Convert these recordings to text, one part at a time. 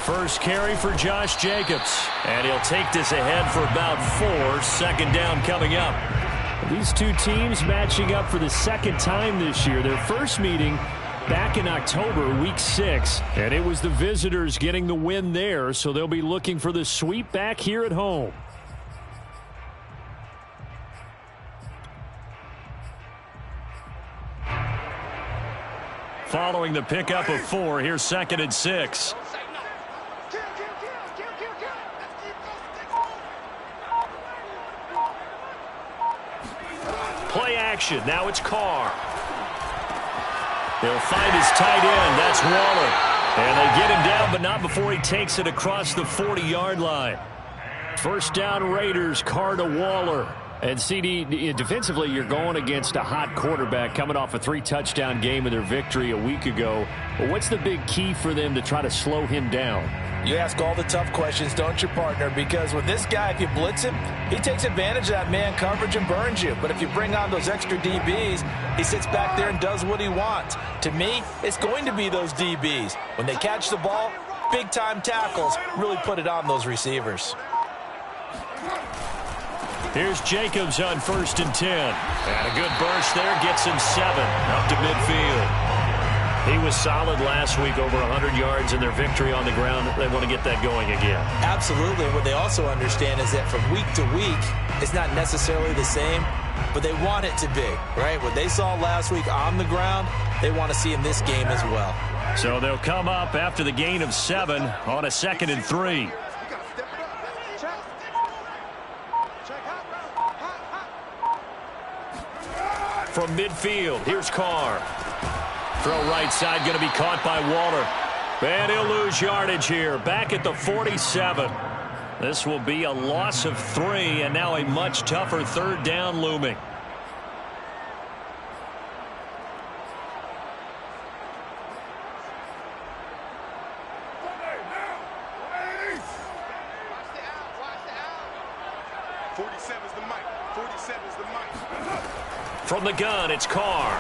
First carry for Josh Jacobs. And he'll take this ahead for about 4. Second down coming up. These two teams matching up for the second time this year. Their first meeting back in October, week 6. And it was the visitors getting the win there, so they'll be looking for the sweep back here at home. Following the pickup of 4, here's 2nd and 6. Play action. Now it's Carr. He'll find his tight end. That's Waller. And they get him down, but not before he takes it across the 40-yard line. First down Raiders, Carr to Waller. And CD, defensively, you're going against a hot quarterback coming off a 3-touchdown game of their victory a week ago. But what's the big key for them to try to slow him down? You ask all the tough questions, don't you, partner? Because with this guy, if you blitz him, he takes advantage of that man coverage and burns you. But if you bring on those extra DBs, he sits back there and does what he wants. To me, it's going to be those DBs. When they catch the ball, big-time tackles really put it on those receivers. Here's Jacobs on 1st and 10. And a good burst there gets him 7 up to midfield. He was solid last week, over 100 yards in their victory on the ground. They want to get that going again. Absolutely. What they also understand is that from week to week, it's not necessarily the same, but they want it to be, right? What they saw last week on the ground, they want to see in this game as well. So they'll come up after the gain of 7 on a 2nd and 3. From midfield, here's Carr. Throw right side, going to be caught by Waller. And he'll lose yardage here, back at the 47. This will be a loss of 3, and now a much tougher 3rd down looming. From the gun, it's Carr.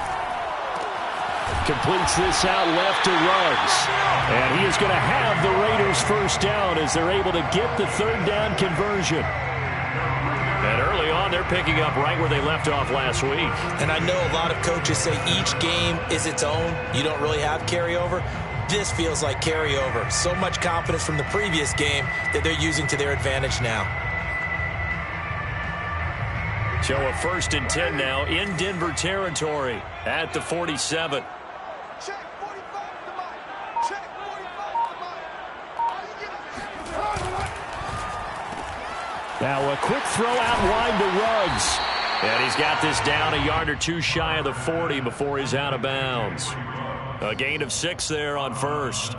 Completes this out left to Ruggs. And he is going to have the Raiders first down as they're able to get the 3rd down conversion. And early on, they're picking up right where they left off last week. And I know a lot of coaches say each game is its own. You don't really have carryover. This feels like carryover. So much confidence from the previous game that they're using to their advantage now. So a 1st and 10 now in Denver territory at the 47. Now a quick throw out wide to Ruggs. And he's got this down a yard or 2 shy of the 40 before he's out of bounds. A gain of 6 there on 1st.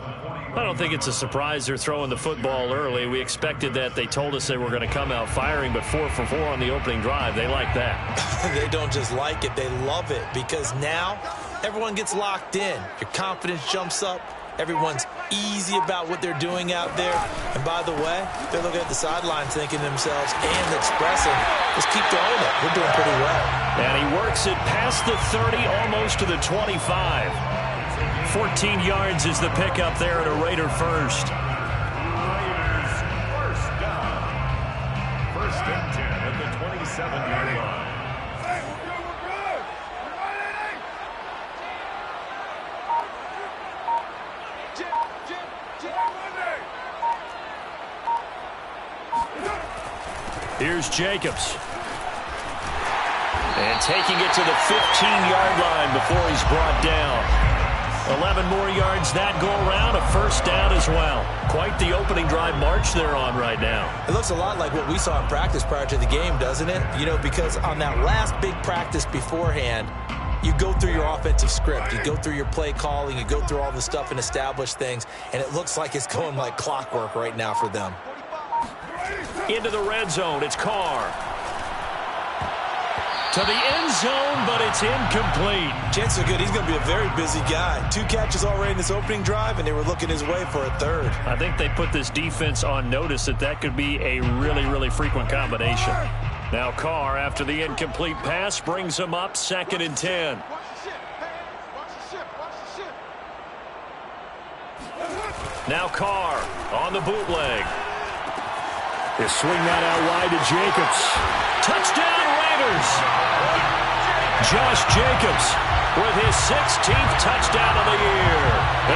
I don't think it's a surprise they're throwing the football early. We expected that. They told us they were going to come out firing, but 4 for 4 on the opening drive. They like that. They don't just like it, they love it, because now everyone gets locked in. Your confidence jumps up. Everyone's easy about what they're doing out there. And by the way, they're looking at the sideline thinking to themselves and expressing, let's keep throwing it. We're doing pretty well. And he works it past the 30, almost to the 25. 14 yards is the pickup there at a Raider first. Raiders first down. 1st and 10 at the 27-yard line. Here's Jacobs. And taking it to the 15-yard line before he's brought down. 11 more yards that go around, a 1st down as well. Quite the opening drive march they're on right now. It looks a lot like what we saw in practice prior to the game, doesn't it? You know, because on that last big practice beforehand, you go through your offensive script. You go through your play calling. You go through all the stuff and establish things. And it looks like it's going like clockwork right now for them. Into the red zone, it's Carr. To the end zone, but it's incomplete. Chances are good he's going to be a very busy guy. 2 catches already in this opening drive, and they were looking his way for a 3rd. I think they put this defense on notice that could be a really, really frequent combination. Now Carr, after the incomplete pass, brings him up 2nd and 10. Now Carr on the bootleg. They swing that out wide to Jacobs. Touchdown Raiders! Josh Jacobs with his 16th touchdown of the year.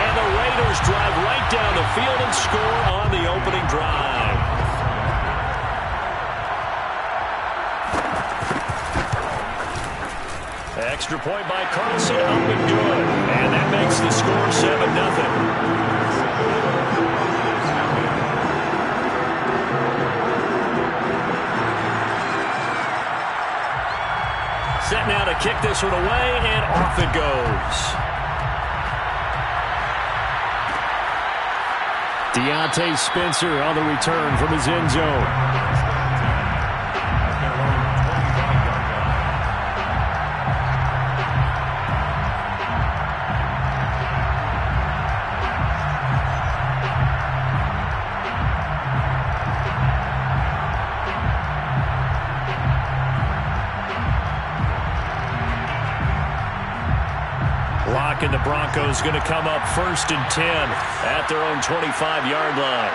And the Raiders drive right down the field and score on the opening drive. Extra point by Carlson, up and good. And that makes the score 7-0. Set now to kick this one away, and off it goes. Deontay Spencer on the return from his end zone. And the Broncos going to come up 1st and 10 at their own 25-yard line.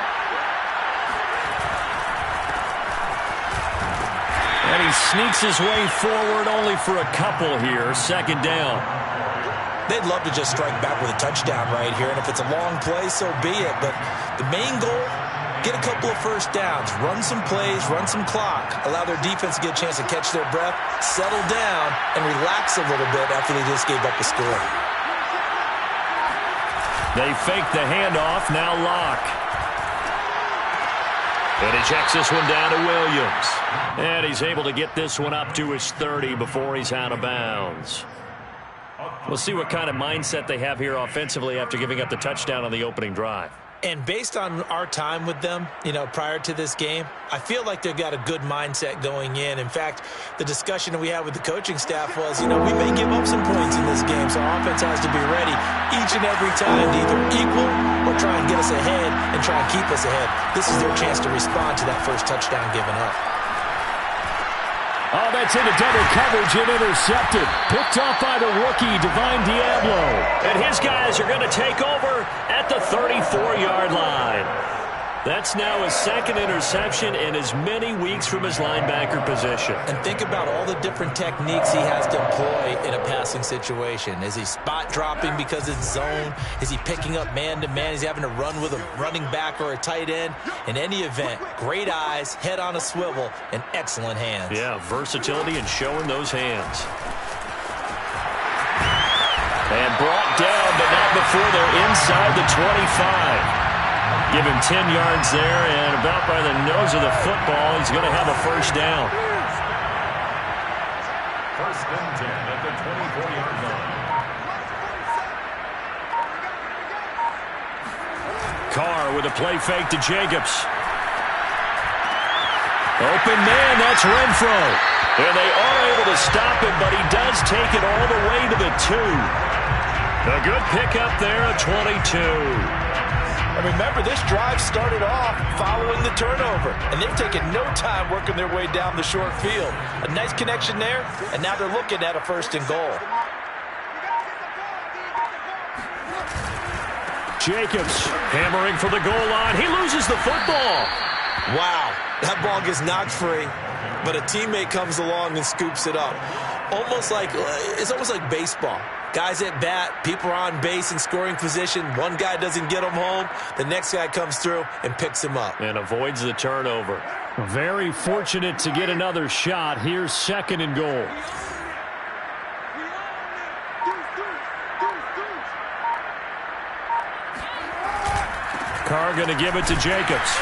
And he sneaks his way forward only for a couple here. 2nd down. They'd love to just strike back with a touchdown right here, and if it's a long play, so be it. But the main goal, get a couple of first downs, run some plays, run some clock, allow their defense to get a chance to catch their breath, settle down, and relax a little bit after they just gave up the score. They fake the handoff, now Locke. And he checks this one down to Williams. And he's able to get this one up to his 30 before he's out of bounds. We'll see what kind of mindset they have here offensively after giving up the touchdown on the opening drive. And based on our time with them, prior to this game, I feel like they've got a good mindset going in. In fact, the discussion that we had with the coaching staff was, we may give up some points in this game, so our offense has to be ready each and every time to either equal or try and get us ahead and try and keep us ahead. This is their chance to respond to that first touchdown given up. Oh, that's into double coverage and intercepted. Picked off by the rookie, Divine Diablo. And his guys are going to take over at the 34-yard line. That's now his 2nd interception in as many weeks from his linebacker position. And think about all the different techniques he has to employ in a passing situation. Is he spot dropping because it's zone? Is he picking up man-to-man? Is he having to run with a running back or a tight end? In any event, great eyes, head on a swivel, and excellent hands. Yeah, versatility and showing those hands. And brought down, but not before they're inside the 25. Give him 10 yards there, and about by the nose of the football, he's going to have a first down. 1st and 10 at the 24-yard line. Carr with a play fake to Jacobs. Open man, that's Renfro. And they are able to stop him, but he does take it all the way to the 2. A good pickup there at 22. And remember, this drive started off following the turnover, and they've taken no time working their way down the short field. A nice connection there, and now they're looking at a 1st and goal. Jacobs hammering for the goal line. He loses the football. Wow, that ball gets knocked free, but a teammate comes along and scoops it up. It's almost like baseball. Guys at bat, people are on base in scoring position. One guy doesn't get him home. The next guy comes through and picks him up. And avoids the turnover. Very fortunate to get another shot. Here's 2nd and goal. Carr going to give it to Jacobs.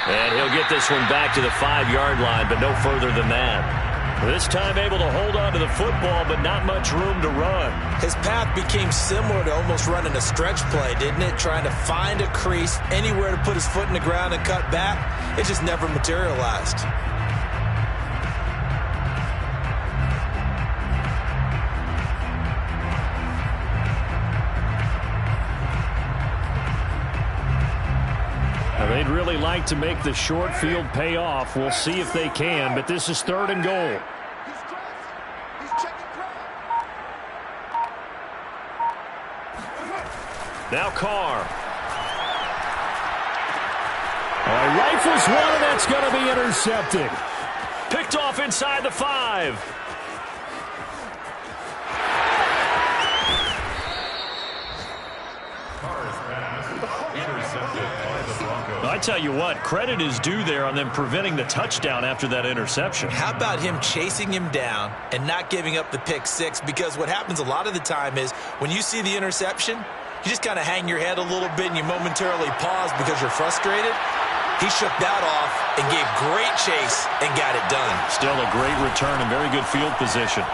And he'll get this one back to the 5-yard line, but no further than that. This time able to hold on to the football, but not much room to run. His path became similar to almost running a stretch play, didn't it? Trying to find a crease, anywhere to put his foot in the ground and cut back. It just never materialized. They'd really like to make the short field pay off. We'll see if they can, but this is 3rd and goal. Now Carr. rifles one, and that's going to be intercepted. Picked off inside the 5. I tell you what, credit is due there on them preventing the touchdown after that interception. How about him chasing him down and not giving up the pick six? Because what happens a lot of the time is when you see the interception, you just kind of hang your head a little bit and you momentarily pause because you're frustrated. He shook that off and gave great chase and got it done. Still a great return and very good field position.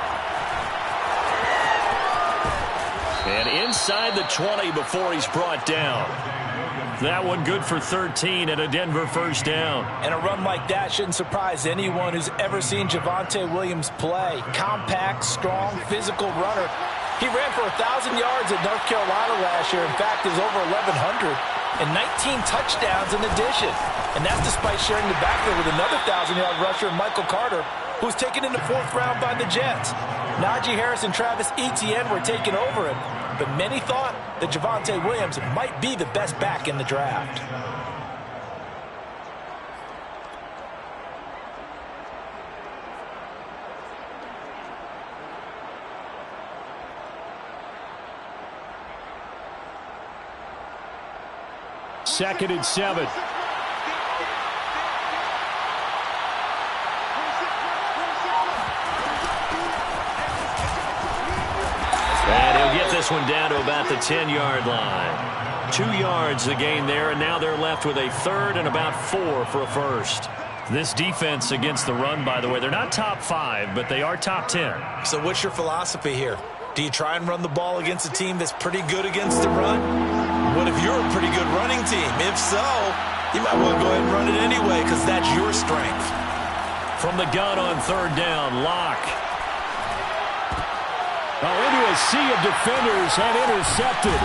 And inside the 20 before he's brought down. That one good for 13 and a Denver first down. And a run like that shouldn't surprise anyone who's ever seen Javonte Williams play. Compact, strong, physical runner. He ran for 1,000 yards at North Carolina last year. In fact, it was over 1,100 and 19 touchdowns in addition. And that's despite sharing the backfield with another 1,000-yard rusher, Michael Carter, who was taken in the 4th round by the Jets. Najee Harris and Travis Etienne were taking over him. But many thought that Javonte Williams might be the best back in the draft. Second and 7. And he'll get this one down to about the 10-yard line. 2 yards the gain there, and now they're left with a 3rd and about 4 for a first. This defense against the run, by the way, they're not top 5, but they are top 10. So what's your philosophy here? Do you try and run the ball against a team that's pretty good against the run? What if you're a pretty good running team? If so, you might want to go ahead and run it anyway because that's your strength. From the gun on 3rd down, Locke. Into a sea of defenders and intercepted.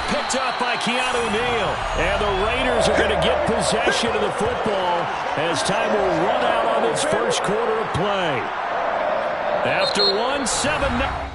Picked up by Keanu Neal. And the Raiders are going to get possession of the football as time will run out on this first quarter of play. After 1-7.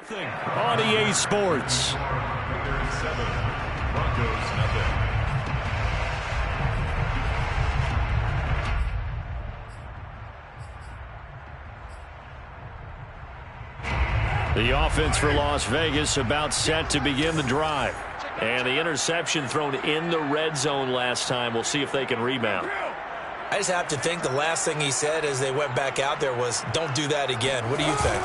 On EA Sports. 7, Broncos nothing. The offense for Las Vegas about set to begin the drive. And the interception thrown in the red zone last time. We'll see if they can rebound. I just have to think the last thing he said as they went back out there was, don't do that again. What do you think?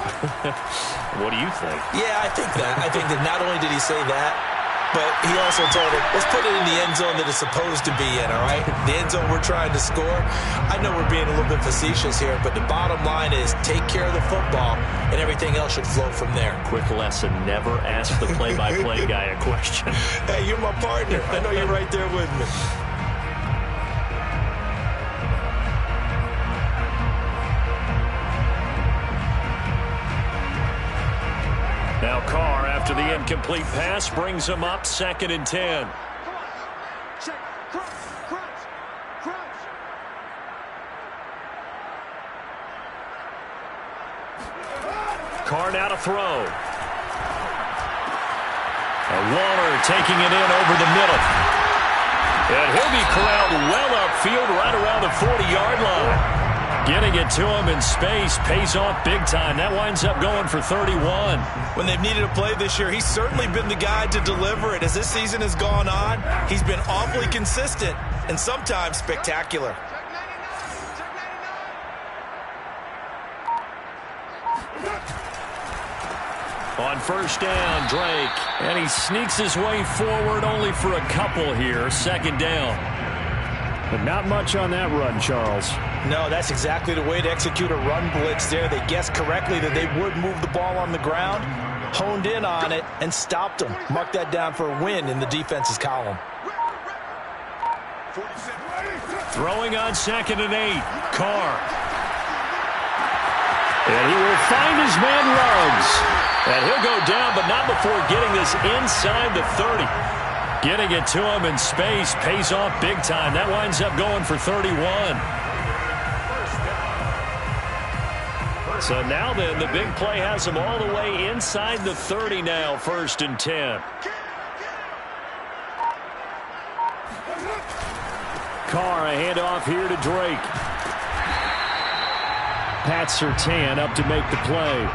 What do you think? Yeah, I think that. I think that not only did he say that, but he also told him, let's put it in the end zone that it's supposed to be in, all right? The end zone we're trying to score. I know we're being a little bit facetious here, but the bottom line is take care of the football, and everything else should flow from there. Quick lesson, never ask the play-by-play guy a question. Hey, you're my partner. I know you're right there with me. Now Carr, after the incomplete pass, brings him up 2nd and 10. Carr now to throw. Waller taking it in over the middle. And he'll be corralled well upfield right around the 40-yard line. Getting it to him in space pays off big time. That winds up going for 31. When they've needed a play this year, he's certainly been the guy to deliver it. As this season has gone on, he's been awfully consistent and sometimes spectacular. On first down, Drake. And he sneaks his way forward only for a couple here. Second down. But not much on that run, Charles. No, that's exactly the way to execute a run blitz there. They guessed correctly that they would move the ball on the ground, honed in on it, and stopped them. Mark that down for a win in the defense's column. Throwing on 2nd and 8. Carr. And he will find his man Ruggs. And he'll go down, but not before getting this inside the 30. Getting it to him in space pays off big time. That winds up going for 31. So now then, the big play has him all the way inside the 30 now, 1st and 10. Carr, a handoff here to Drake. Pat Surtain up to make the play.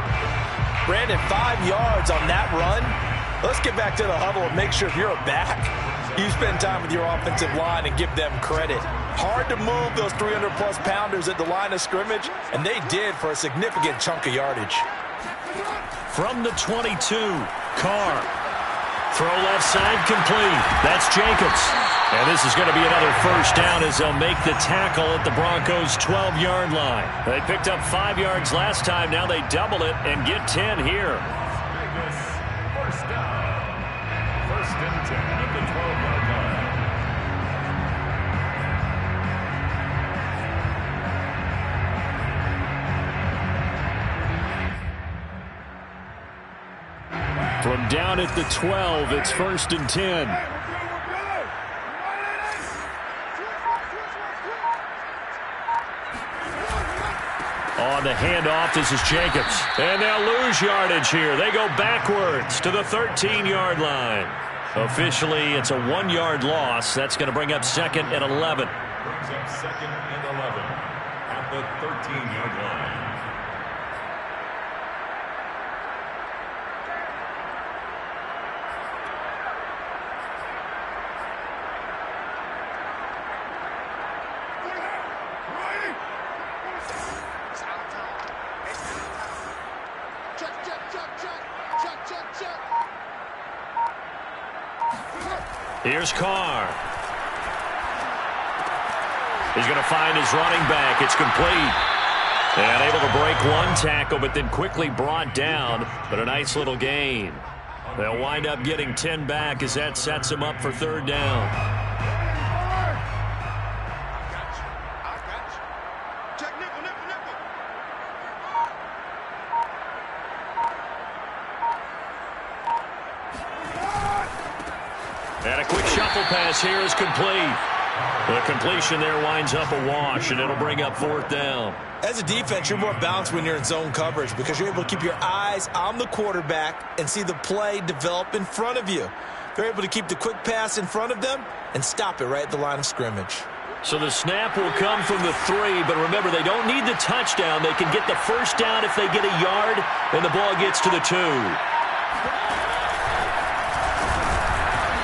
Brandon, 5 yards on that run. Let's get back to the huddle and make sure if you're a back, you spend time with your offensive line and give them credit. Hard to move those 300-plus pounders at the line of scrimmage, and they did for a significant chunk of yardage. From the 22, Carr. Throw left side complete. That's Jacobs. And this is going to be another first down as they'll make the tackle at the Broncos' 12-yard line. They picked up 5 yards last time. Now they double it and get 10 here. First down. 1st and 10 at the 12-yard line. From down at the 12, it's 1st and 10. On the handoff, this is Jacobs. And they'll lose yardage here. They go backwards to the 13-yard line. Officially, it's a 1-yard loss. That's going to bring up 2nd and 11. Brings up 2nd and 11 at the 13-yard line. Here's Carr. He's going to find his running back. It's complete. And able to break one tackle, but then quickly brought down. But a nice little gain. They'll wind up getting 10 back as that sets them up for 3rd down. And a quick shuffle pass here is complete. The completion there winds up a wash, and it'll bring up 4th down. As a defense, you're more balanced when you're in zone coverage because you're able to keep your eyes on the quarterback and see the play develop in front of you. They're able to keep the quick pass in front of them and stop it right at the line of scrimmage. So the snap will come from the 3, but remember, they don't need the touchdown. They can get the first down if they get a yard, and the ball gets to the 2.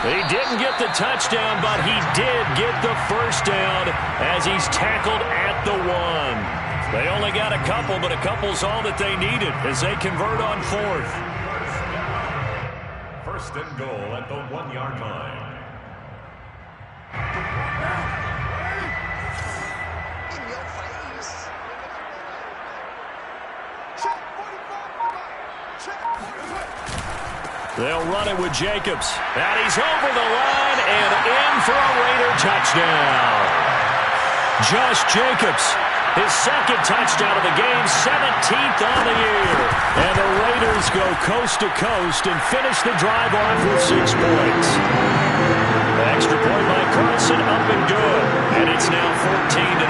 He didn't get the touchdown, but he did get the first down as he's tackled at the 1. They only got a couple, but a couple's all that they needed as they convert on 4th. 1st and goal at the 1-yard line. They'll run it with Jacobs. And he's over the line and in for a Raider touchdown. Josh Jacobs, his 2nd touchdown of the game, 17th on the year. And the Raiders go coast to coast and finish the drive off with 6 points. The extra point by Carlson, up and good. And it's now 14-0.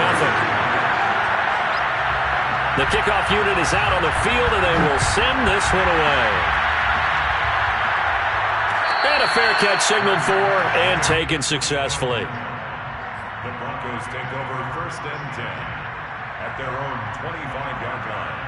The kickoff unit is out on the field, and they will send this one away. And And a fair catch signaled for and taken successfully. The Broncos take over 1st and 10 at their own 25-yard line.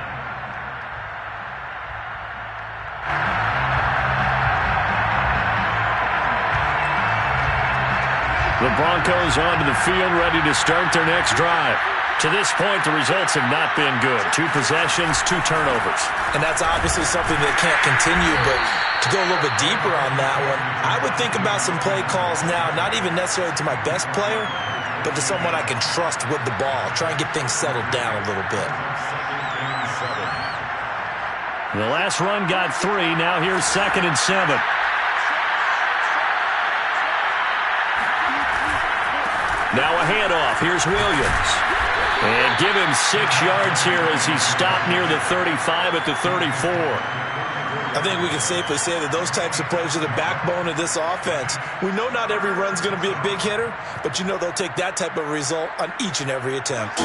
The Broncos onto the field, ready to start their next drive. To this point, the results have not been good. 2 possessions, 2 turnovers. And that's obviously something that can't continue, but to go a little bit deeper on that one, I would think about some play calls now, not even necessarily to my best player, but to someone I can trust with the ball. Try and get things settled down a little bit. The last run got 3. Now here's 2nd and 7. Now a handoff. Here's Williams. And give him 6 yards here as he stopped near the 35 at the 34. I think we can safely say that those types of plays are the backbone of this offense. We know not every run's going to be a big hitter, but you know they'll take that type of result on each and every attempt.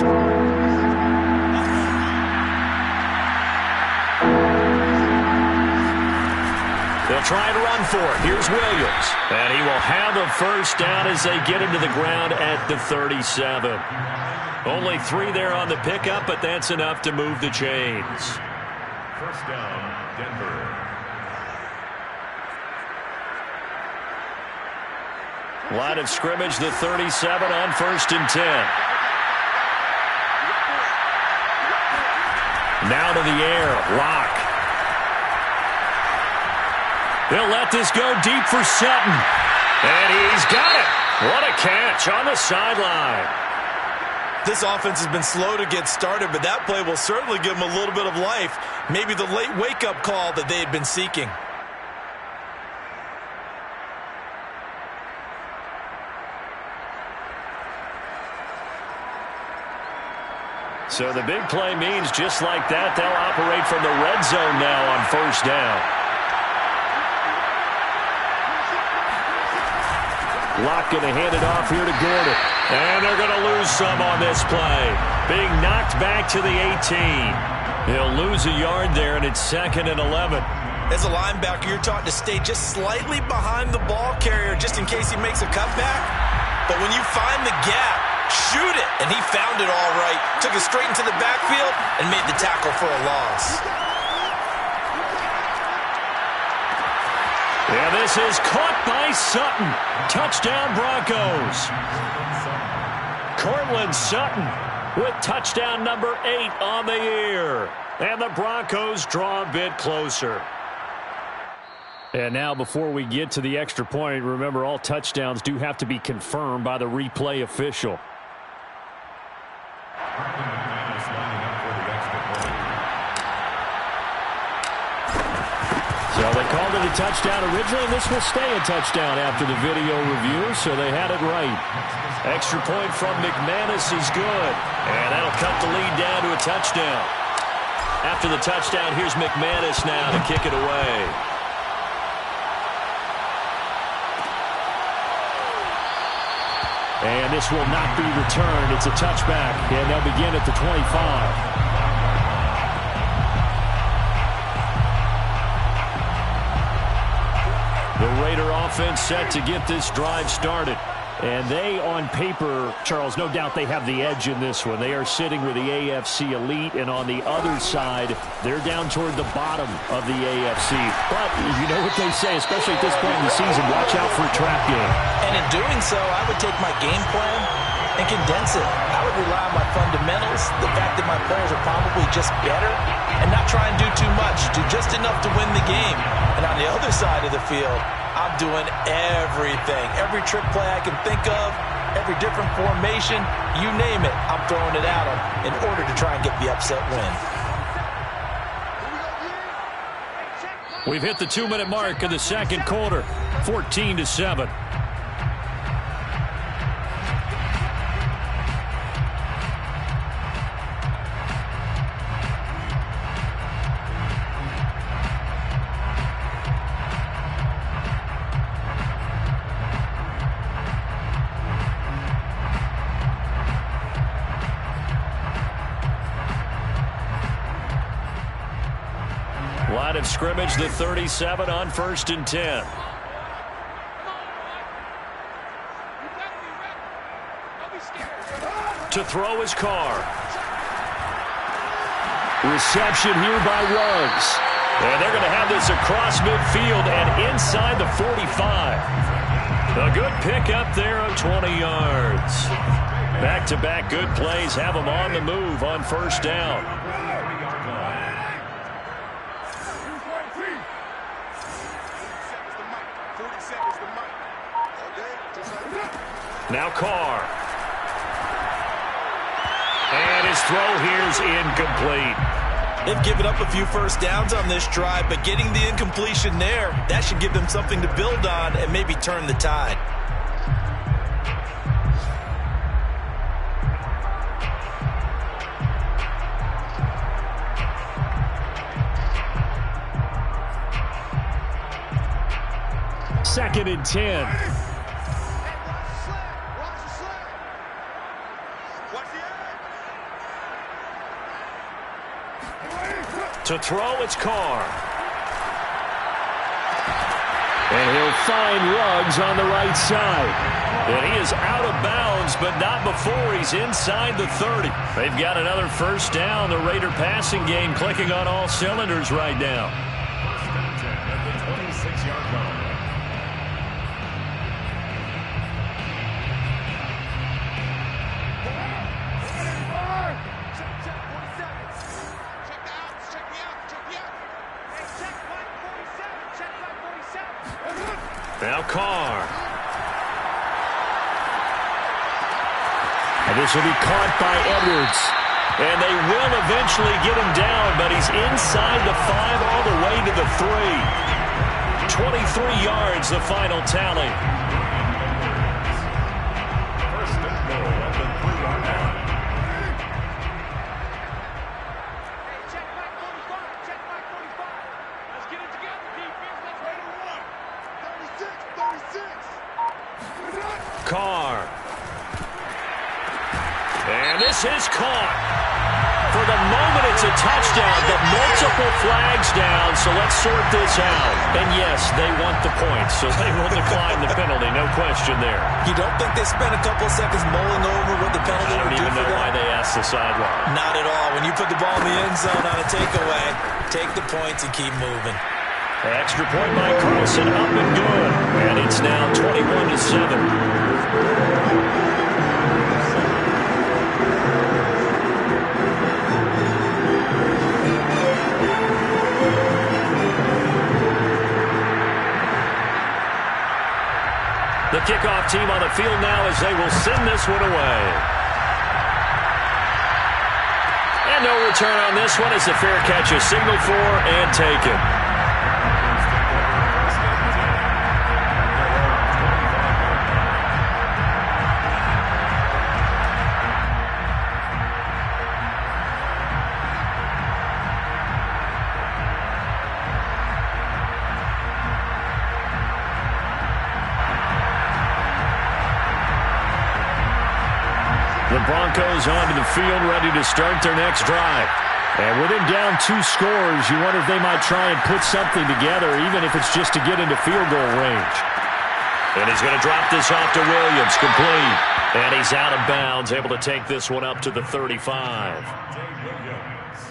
They'll try to run for it. Here's Williams. And he will have a first down as they get him to the ground at the 37. Only 3 there on the pickup, but that's enough to move the chains. First down, Denver. Line of scrimmage, the 37 on 1st and 10. Now to the air. Lock. They'll let this go deep for Sutton. And he's got it. What a catch on the sideline. This offense has been slow to get started, but that play will certainly give them a little bit of life. Maybe the late wake-up call that they had been seeking. So the big play means just like that, they'll operate from the red zone now on 1st down. Locke going to hand it off here to Gordon. And they're going to lose some on this play. Being knocked back to the 18. He'll lose a yard there, and it's 2nd and 11. As a linebacker, you're taught to stay just slightly behind the ball carrier just in case he makes a cutback. But when you find the gap, shoot it. And he found it all right. Took it straight into the backfield and made the tackle for a loss. Yeah, this is caught by Sutton. Touchdown, Broncos. Cortland Sutton with touchdown number 8 on the year. And the Broncos draw a bit closer. And now before we get to the extra point, remember all touchdowns do have to be confirmed by the replay official. So they called it a touchdown originally, and this will stay a touchdown after the video review, so they had it right. Extra point from McManus is good, and that'll cut the lead down to a touchdown. After the touchdown, here's McManus now to kick it away. And this will not be returned. It's a touchback, and they'll begin at the 25. The Raider offense set to get this drive started. And they, on paper, Charles, no doubt they have the edge in this one. They are sitting with the AFC elite, and on the other side, they're down toward the bottom of the AFC. But you know what they say, especially at this point in the season, watch out for a trap game. And in doing so, I would take my game plan and condense it. I would rely on my fundamentals, the fact that my players are probably just better, and not try and do too much, do just enough to win the game. And on the other side of the field, I'm doing everything. Every trick play I can think of, every different formation, you name it, I'm throwing it at them in order to try and get the upset win. We've hit the 2-minute mark of the second quarter, 14-7. Line of scrimmage, the 37 on 1st and 10. To throw his Carr. Reception here by Ruggs. And they're going to have this across midfield and inside the 45. A good pick up there of 20 yards. Back-to-back good plays have them on the move on first down. Now Carr. And his throw here is incomplete. They've given up a few first downs on this drive, but getting the incompletion there, that should give them something to build on and maybe turn the tide. Second and 10. To throw, it's Carr. And he'll find Ruggs on the right side. And he is out of bounds, but not before he's inside the 30. They've got another first down. The Raider passing game clicking on all cylinders right now. First and 10 at the 26-yard line. Now Carr. And this will be caught by Edwards. And they will eventually get him down, but he's inside the 5 all the way to the 3. 23 yards, the final tally. First and goal at the 3-yard line. Carr. And this is caught. For the moment, it's a touchdown, but multiple flags down, so let's sort this out. And yes, they want the points, so they will decline the penalty, no question there. You don't think they spent a couple of seconds mulling over what the penalty would do for them? I don't even know why they asked the sideline. Not at all. When you put the ball in the end zone on a takeaway, take the points and keep moving. Extra point by Carlson, up and good. And it's now 21-7. The kickoff team on the field now as they will send this one away. And no return on this one as the fair catch is signaled for and taken. The Broncos onto the field, ready to start their next drive. And with him down 2 scores, you wonder if they might try and put something together, even if it's just to get into field goal range. And he's going to drop this off to Williams, complete. And he's out of bounds, able to take this one up to the 35.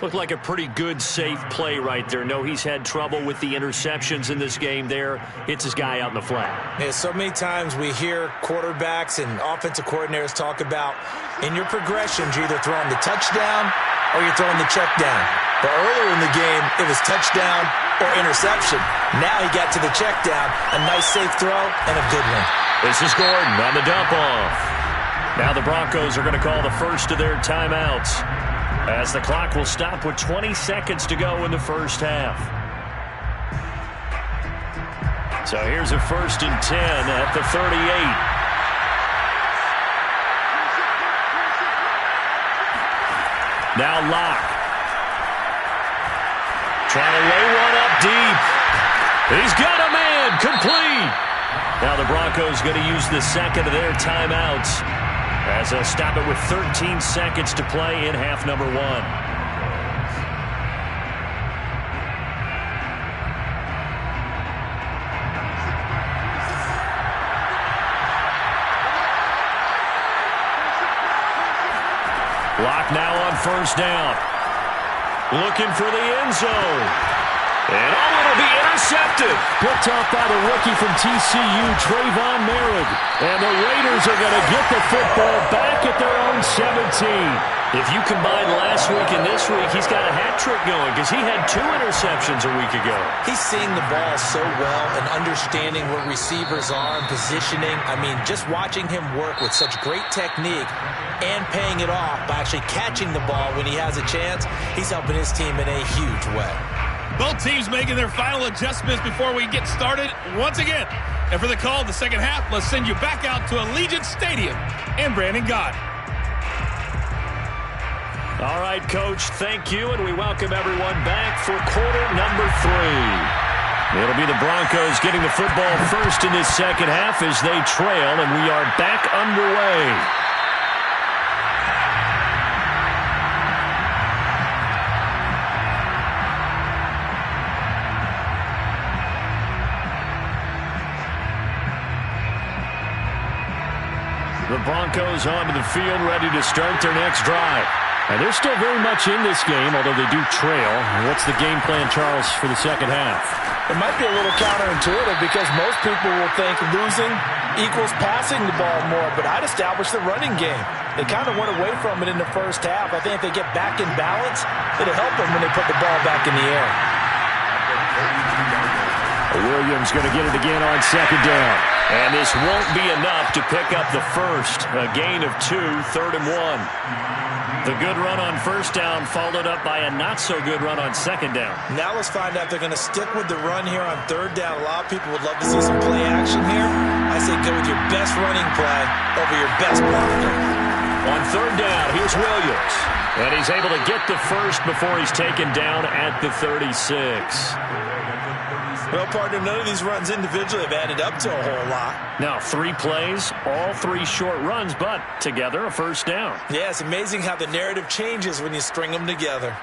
Looked like a pretty good, safe play right there. No, he's had trouble with the interceptions in this game there. Hits his guy out in the flat. Yeah, so many times we hear quarterbacks and offensive coordinators talk about in your progressions, you're either throwing the touchdown or you're throwing the check down. But earlier in the game, it was touchdown or interception. Now he got to the check down, a nice safe throw, and a good one. This is Gordon on the dump off. Now the Broncos are going to call the first of their timeouts, as the clock will stop with 20 seconds to go in the first half. So here's a 1st and 10 at the 38. Now Locke. Trying to lay one up deep. He's got a man, complete. Now the Broncos going to use the second of their timeouts, as they'll stop it with 13 seconds to play in half number 1. Block now on first down. Looking for the end zone. And it'll be intercepted. Picked off by the rookie from TCU, Trayvon Merritt. And the Raiders are going to get the football back at their own 17. If you combine last week and this week, he's got a hat trick going because he had 2 interceptions a week ago. He's seeing the ball so well and understanding where receivers are and positioning. I mean, just watching him work with such great technique and paying it off by actually catching the ball when he has a chance, he's helping his team in a huge way. Both teams making their final adjustments before we get started once again. And for the call of the second half, let's send you back out to Allegiant Stadium in Brandon Gott. All right, Coach, thank you, and we welcome everyone back for quarter number 3. It'll be the Broncos getting the football first in this second half as they trail, and we are back underway. The Broncos onto the field, ready to start their next drive. And they're still very much in this game, although they do trail. What's the game plan, Charles, for the second half? It might be a little counterintuitive because most people will think losing equals passing the ball more, but I'd establish the running game. They kind of went away from it in the first half. I think if they get back in balance, it'll help them when they put the ball back in the air. Williams going to get it again on second down. And this won't be enough to pick up the first. A gain of 2, 3rd and 1. The good run on first down followed up by a not-so-good run on second down. Now let's find out if they're going to stick with the run here on third down. A lot of people would love to see some play action here. I say go with your best running play over your best blocker. On third down, here's Williams. And he's able to get the first before he's taken down at the 36. Well, partner, none of these runs individually have added up to a whole lot. Now, 3 plays, all 3 short runs, but together a first down. Yeah, it's amazing how the narrative changes when you string them together.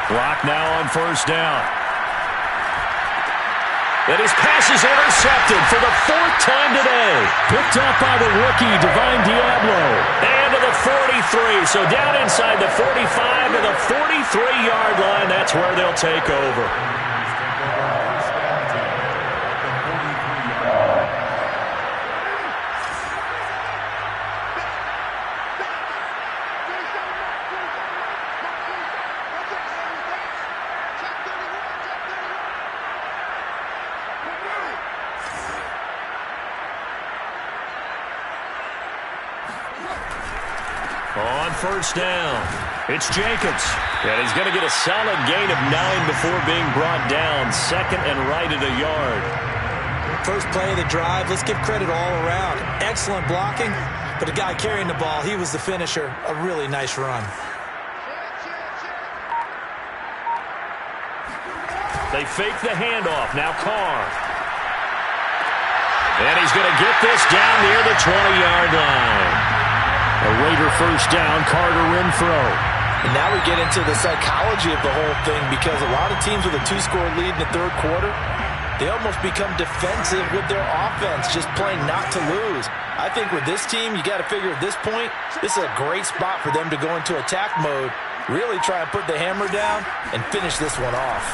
Block now on first down. And his pass is intercepted for the 4th time today. Picked up by the rookie, Divine Diablo. And to the 43. So down inside the 45 to the 43-yard line. That's where they'll take over. On first down, it's Jacobs. And he's going to get a solid gain of 9 before being brought down. 2nd and right at a yard. First play of the drive, let's give credit all around. Excellent blocking, but the guy carrying the ball, he was the finisher. A really nice run. They fake the handoff. Now Carr. And he's going to get this down near the 20-yard line. A Raider first down, Carter Renfro. And now we get into the psychology of the whole thing because a lot of teams with a 2-score lead in the third quarter, they almost become defensive with their offense, just playing not to lose. I think with this team, you got to figure at this point, this is a great spot for them to go into attack mode, really try and put the hammer down and finish this one off.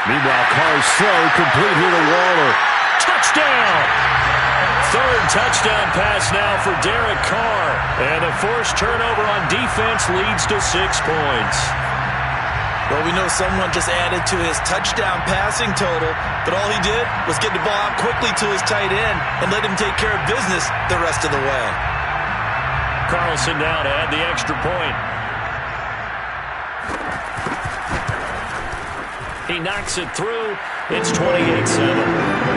Meanwhile, Carr's throw complete here to Waller. Touchdown! 3rd touchdown pass now for Derek Carr. And a forced turnover on defense leads to 6 points. Well, we know someone just added to his touchdown passing total, but all he did was get the ball out quickly to his tight end and let him take care of business the rest of the way. Carlson now to add the extra point. He knocks it through. It's 28-7.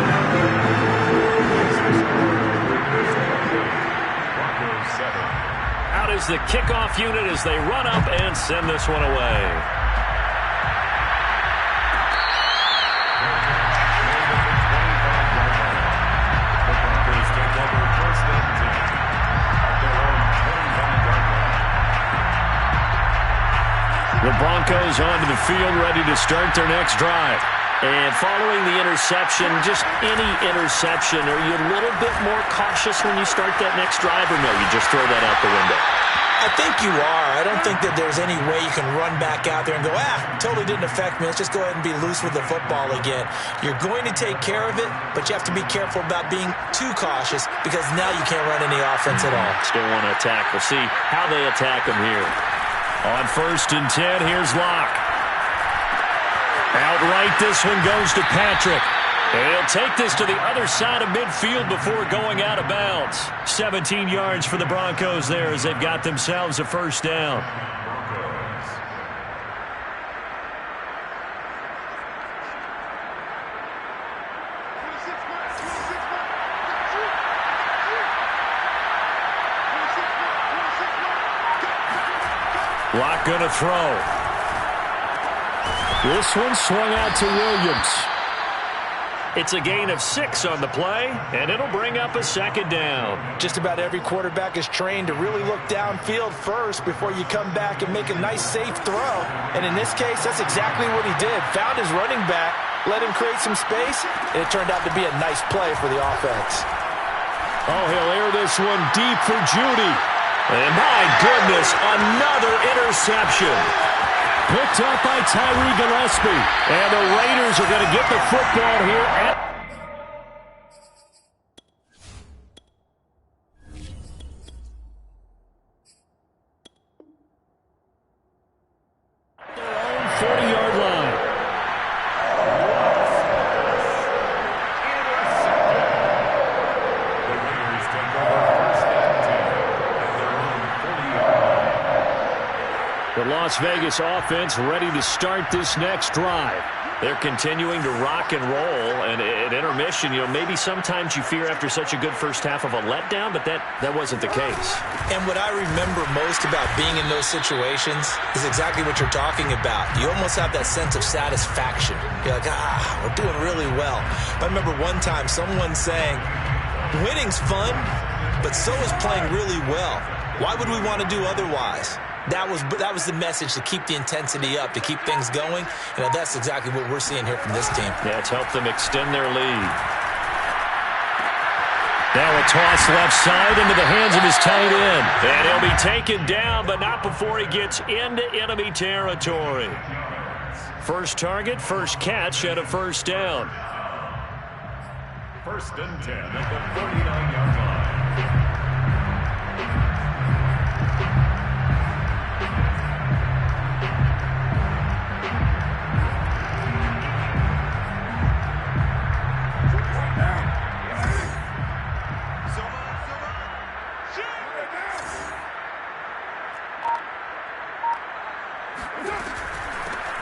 Out is the kickoff unit as they run up and send this one away. Broncos onto the field, ready to start their next drive. And following the interception, just any interception, are you a little bit more cautious when you start that next drive, or no, you just throw that out the window? I think you are. I don't think that there's any way you can run back out there and go, totally didn't affect me. Let's just go ahead and be loose with the football again. You're going to take care of it, but you have to be careful about being too cautious because now you can't run any offense at all. Still want to attack. We'll see how they attack them here. On 1st and 10, here's Locke. Outright, this one goes to Patrick. And he'll take this to the other side of midfield before going out of bounds. 17 yards for the Broncos there as they've got themselves a first down. Locke going to throw. This one swung out to Williams. It's a gain of 6 on the play, and it'll bring up a second down. Just about every quarterback is trained to really look downfield first before you come back and make a nice, safe throw. And in this case, that's exactly what he did. Found his running back, let him create some space, and it turned out to be a nice play for the offense. Oh, he'll air this one deep for Judy. And my goodness, another interception. Picked up by Tyree Gillespie. And the Raiders are going to get the football here at their own 40-yard line. The Raiders take over 1st and 10 at their own 40-yard line. The Las Vegas offense ready to start this next drive. They're continuing to rock and roll, and at intermission, maybe sometimes you fear after such a good first half of a letdown, but that wasn't the case. And what I remember most about being in those situations is exactly what you're talking about. You almost have that sense of satisfaction. You're like, we're doing really well. I remember one time someone saying, winning's fun, but so is playing really well. Why would we want to do otherwise? That was the message, to keep the intensity up, to keep things going. And that's exactly what we're seeing here from this team. Yeah, it's helped them extend their lead. Now a toss left side into the hands of his tight end. And he'll be taken down, but not before he gets into enemy territory. First target, first catch at a first down. 1st and 10 at the 49-yard line.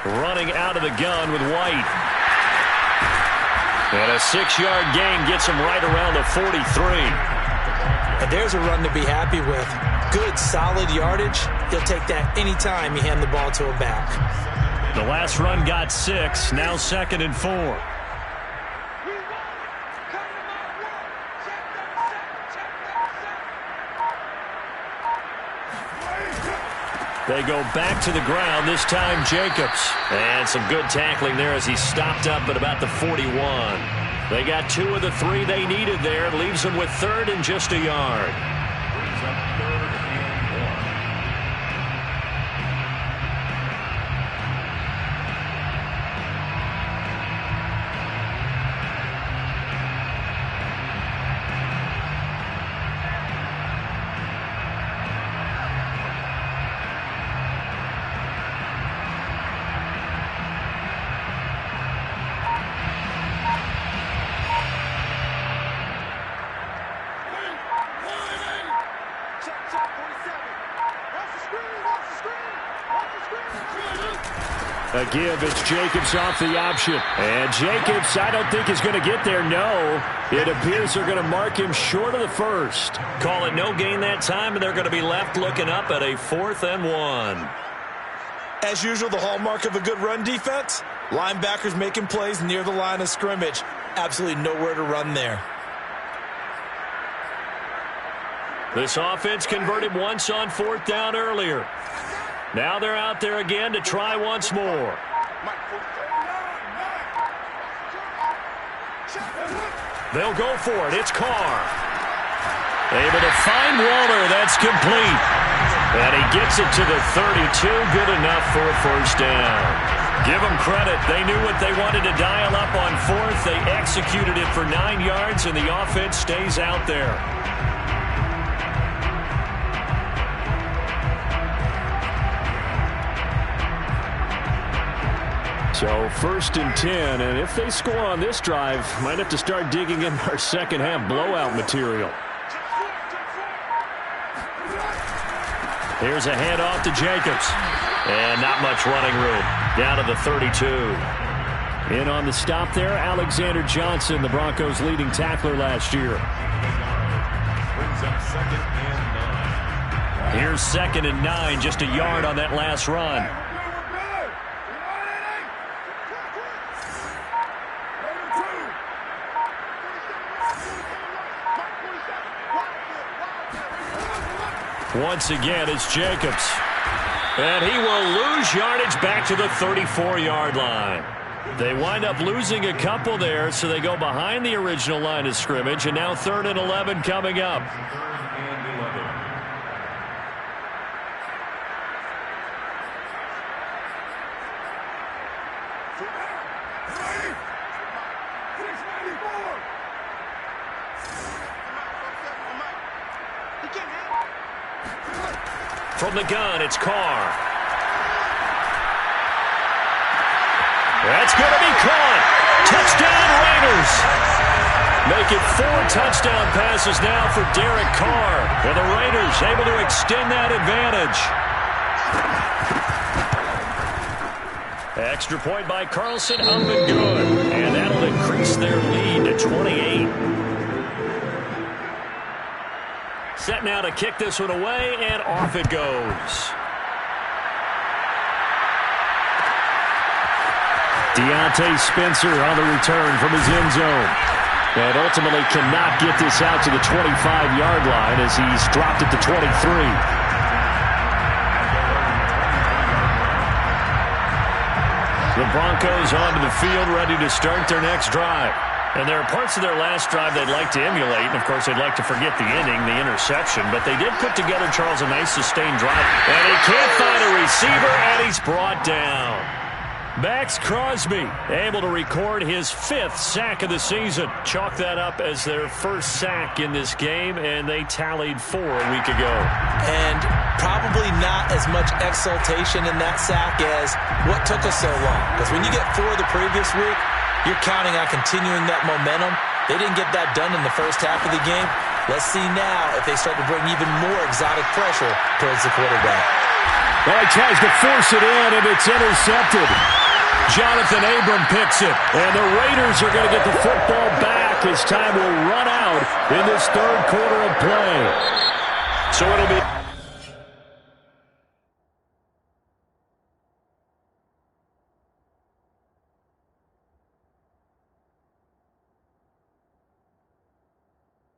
Running out of the gun with White. And a 6-yard gain gets him right around the 43. And there's a run to be happy with. Good, solid yardage. He'll take that anytime you hand the ball to a back. The last run got 6. Now 2nd and 4. They go back to the ground, this time Jacobs. And some good tackling there as he stopped up at about the 41. They got 2 of the 3 they needed there. Leaves them with 3rd and just a yard. Brings up 3rd and 1. A give, it's Jacobs off the option. And Jacobs, I don't think is going to get there, no. It appears they're going to mark him short of the first. Call it no gain that time, and they're going to be left looking up at a 4th and 1. As usual, the hallmark of a good run defense, linebackers making plays near the line of scrimmage. Absolutely nowhere to run there. This offense converted once on 4th down earlier. Now they're out there again to try once more. They'll go for it. It's Carr. Able to find Waller. That's complete. And he gets it to the 32. Good enough for a first down. Give them credit. They knew what they wanted to dial up on fourth. They executed it for 9 yards, and the offense stays out there. So 1st and 10, and if they score on this drive, might have to start digging in our second half blowout material. Here's a handoff to Jacobs. And not much running room. Down to the 32. In on the stop there, Alexander Johnson, the Broncos' leading tackler last year. Brings up 2nd and 9. Here's 2nd and 9, just a yard on that last run. Once again, it's Jacobs. And he will lose yardage back to the 34-yard line. They wind up losing a couple there, so they go behind the original line of scrimmage, and now 3rd and 11 coming up. From the gun, it's Carr. That's going to be caught. Touchdown, Raiders. Make it 4 touchdown passes now for Derek Carr. And the Raiders able to extend that advantage. Extra point by Carlson, up and good. And that'll increase their lead to 28. Set now to kick this one away, and off it goes. Deontay Spencer on the return from his end zone. And ultimately cannot get this out to the 25-yard line as he's dropped it to 23. The Broncos onto the field, ready to start their next drive. And there are parts of their last drive they'd like to emulate. And, of course, they'd like to forget the ending, the interception. But they did put together, Charles, a nice sustained drive. And he can't find a receiver, and he's brought down. Max Crosby able to record his 5th sack of the season. Chalk that up as their first sack in this game, and they tallied 4 a week ago. And probably not as much exultation in that sack as what took us so long. Because when you get 4 the previous week, you're counting on continuing that momentum. They didn't get that done in the first half of the game. Let's see now if they start to bring even more exotic pressure towards the quarterback. Well, he tries to force it in, and it's intercepted. Jonathan Abram picks it, and the Raiders are going to get the football back as time will run out in this 3rd quarter of play. So it'll be